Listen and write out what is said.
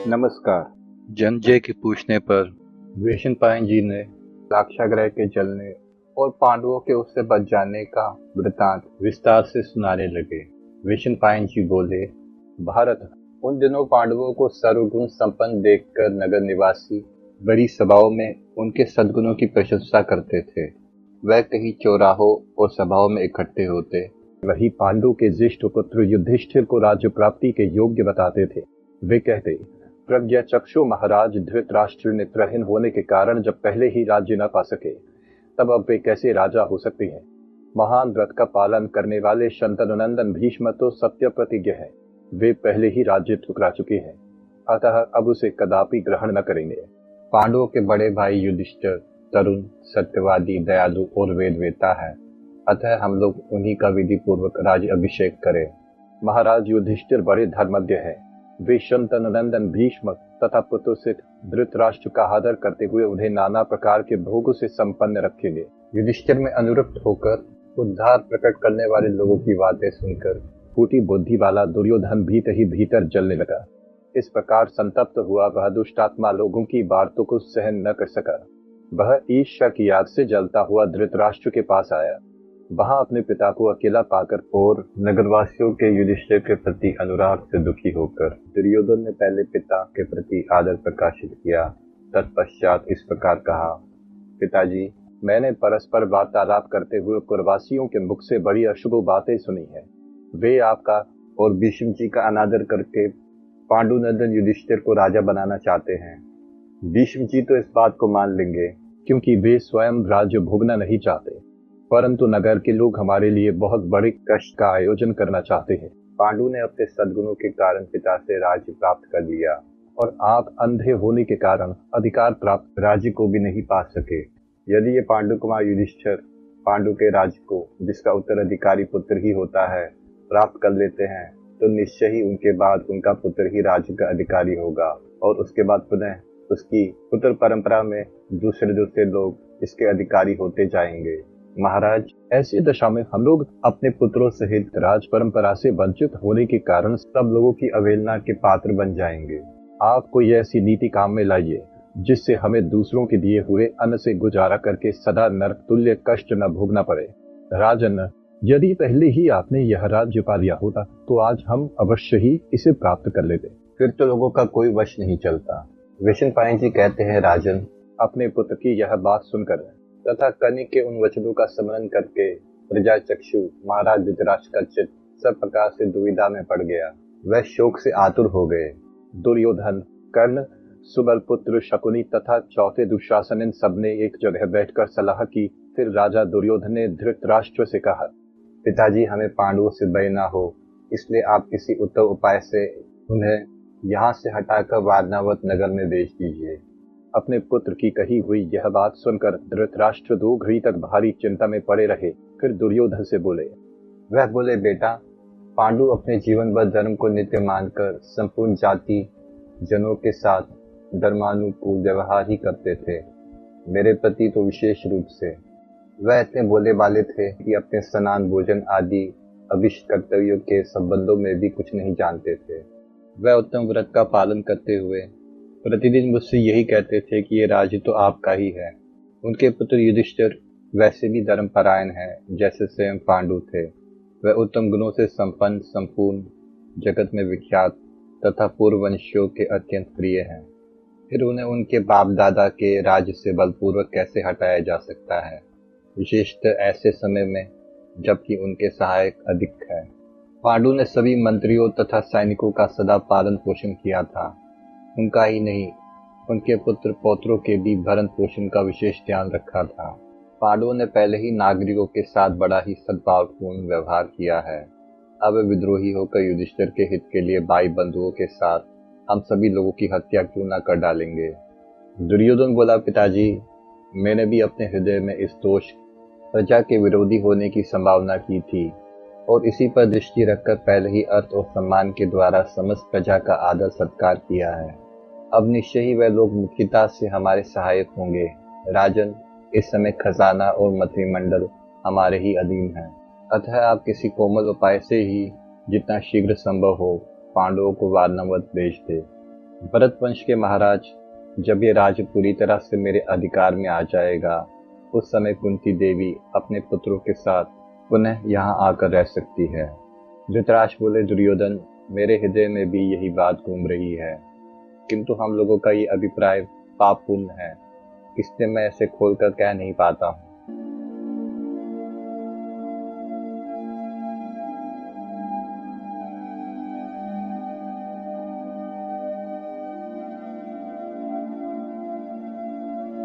नमस्कार। जन्मजय के पूछने पर भीष्म जी ने लाक्षागृह के जलने और पांडवों के उससे बच जाने का वृतांत विस्तार से सुनाने लगे। भीष्म जी बोले, भारत, उन दिनों पांडवों को सर्वगुण संपन्न देखकर नगर निवासी बड़ी सभाओं में उनके सद्गुणों की प्रशंसा करते थे। वह कहीं चौराहों और सभाओं में इकट्ठे होते, वही पांडु के ज्येष्ठ पुत्र युधिष्ठिर को राज्य प्राप्ति के योग्य बताते थे। वे कहते, प्रज्ञाचक्षु महाराज धृतराष्ट्र नेत्रहीन होने के कारण जब पहले ही राज्य न पा सके, तब अब वे कैसे राजा हो सकते हैं। महान व्रत का पालन करने वाले शंतनुनंदन भीष्म तो सत्य प्रतिज्ञ है, वे पहले ही राज्य ठुकरा चुके हैं, अतः अब उसे कदापि ग्रहण न करेंगे। पांडवों के बड़े भाई युधिष्ठिर तरुण, सत्यवादी, दयालु और वेदवेता है, अतः हम लोग उन्हीं का विधि पूर्वक राज्य अभिषेक करें। महाराज युधिष्ठिर बड़े धर्मज्ञ है, वे शंतनुनंदन भीष्म तथा पुत्रसित धृतराष्ट्र का आदर करते हुए उन्हें नाना प्रकार के भोगों से संपन्न रखेंगे। युधिष्ठिर में अनुरक्त होकर उद्धार प्रकट करने वाले लोगों की बातें सुनकर फूटी बुद्धि वाला दुर्योधन भीतर ही भीतर जलने लगा। इस प्रकार संतप्त हुआ वह दुष्टात्मा लोगों की बातों को सहन न कर सका। वह ईर्ष्या की आग से जलता हुआ धृतराष्ट्र के पास आया। वहां अपने पिता को अकेला पाकर और नगरवासियों के युधिष्ठिर के प्रति अनुराग से दुखी होकर दुर्योधन ने पहले पिता के प्रति आदर प्रकाशित किया। तत्पश्चात इस प्रकार कहा, पिताजी, मैंने परस्पर वार्तालाप करते हुए कुरवासियों के मुख से बड़ी अशुभ बातें सुनी है। वे आपका और भीष्म जी का अनादर करके पांडुनंदन युधिष्ठिर को राजा बनाना चाहते हैं। भीष्म जी तो इस बात को मान लेंगे, क्योंकि वे स्वयं राज्य भोगना नहीं चाहते, परंतु नगर के लोग हमारे लिए बहुत बड़े कष्ट का आयोजन करना चाहते हैं। पांडु ने अपने सद्गुणों के कारण पिता से राज्य प्राप्त कर लिया, और आप अंधे होने के कारण अधिकार प्राप्त राज्य को भी नहीं पा सके। यदि ये पांडु कुमार युधिष्ठिर पांडु के राज्य को, जिसका उत्तराधिकारी पुत्र ही होता है, प्राप्त कर लेते हैं, तो निश्चय ही उनके बाद उनका पुत्र ही राज्य का अधिकारी होगा, और उसके बाद पुनः उसकी पुत्र परंपरा में दूसरे लोग इसके अधिकारी होते जाएंगे। महाराज, ऐसी दशा में हम लोग अपने पुत्रों सहित राज परंपरा से वंचित होने के कारण सब लोगों की अवहेलना के पात्र बन जाएंगे। आप कोई ऐसी नीति काम में लाइए जिससे हमें दूसरों के दिए हुए अन्न से गुजारा करके सदा नरक तुल्य कष्ट न भोगना पड़े। राजन, यदि पहले ही आपने यह राज्य पा लिया होता तो आज हम अवश्य ही इसे प्राप्त कर लेते, फिर तो लोगों का कोई वश नहीं चलता। भीष्म जी कहते हैं, राजन, अपने पुत्र की यह बात सुनकर तथा कनिक के उन वचनों का स्मरण करके प्रजाचक्षु महाराज धृतराष्ट्र का चित्त सब प्रकार से दुविधा में पड़ गया। वह शोक से आतुर हो गए। दुर्योधन, कर्ण, सुबल पुत्र शकुनी तथा चौथे दुशासन, इन सबने एक जगह बैठकर सलाह की। फिर राजा दुर्योधन ने धृतराष्ट्र से कहा, पिताजी, हमें पांडवों से भय न हो, इसलिए आप किसी उत्तम उपाय से उन्हें यहाँ से हटाकर वारणावत नगर में भेज दीजिए। अपने पुत्र की कही हुई यह बात सुनकर धृतराष्ट्र 2 घड़ी तक भारी चिंता में पड़े रहे। फिर दुर्योधन से बोले, बेटा, पांडु अपने जीवन भर धर्म को नित्य मानकर संपूर्ण जाति जनों के साथ धर्मानुकूल व्यवहार ही करते थे। मेरे प्रति तो विशेष रूप से वह इतने बोले वाले थे कि अपने स्नान, भोजन आदि अभिष्ट कर्तव्यों के संबंधों में भी कुछ नहीं जानते थे। वह उत्तम व्रत का पालन करते हुए प्रतिदिन मुझसे यही कहते थे कि ये राज्य तो आपका ही है। उनके पुत्र युधिष्ठिर वैसे भी धर्मपरायण है, जैसे स्वयं पांडु थे। वह उत्तम गुणों से संपन्न, संपूर्ण जगत में विख्यात तथा पूर्ववंशियों के अत्यंत प्रिय हैं। फिर उन्हें उनके बाप दादा के राज्य से बलपूर्वक कैसे हटाया जा सकता है, विशेषतः ऐसे समय में जबकि उनके सहायक अधिक है। पांडु ने सभी मंत्रियों तथा सैनिकों का सदा पालन पोषण किया था। उनका ही नहीं, उनके पुत्र पौत्रों के भी भरण पोषण का विशेष ध्यान रखा था। पांडवों ने पहले ही नागरिकों के साथ बड़ा ही सद्भावपूर्ण व्यवहार किया है। अब विद्रोही होकर युधिष्ठिर के हित के लिए भाई बंधुओं के साथ हम सभी लोगों की हत्या क्यों न कर डालेंगे। दुर्योधन बोला, पिताजी, मैंने भी अपने हृदय में इस दोष प्रजा के विरोधी होने की संभावना की थी, और इसी पर दृष्टि रखकर पहले ही अर्थ और सम्मान के द्वारा समस्त प्रजा का आदर सत्कार किया है। अब निश्चय ही वह लोग मुख्यता से हमारे सहायक होंगे। राजन, इस समय खजाना और मंत्रिमंडल हमारे ही अधीन है, अतः आप किसी कोमल उपाय से ही जितना शीघ्र संभव हो पांडवों को वारणावत भेज दे। भरत वंश के महाराज, जब ये राज्य पूरी तरह से मेरे अधिकार में आ जाएगा, उस समय कुंती देवी अपने पुत्रों के साथ पुनः यहाँ आकर रह सकती है। धृतराष्ट्र बोले, दुर्योधन, मेरे हृदय में भी यही बात घूम रही है, किंतु हम लोगों का ये अभिप्राय पापपूर्ण है, इसलिए मैं इसे खोलकर कह नहीं पाता हूँ।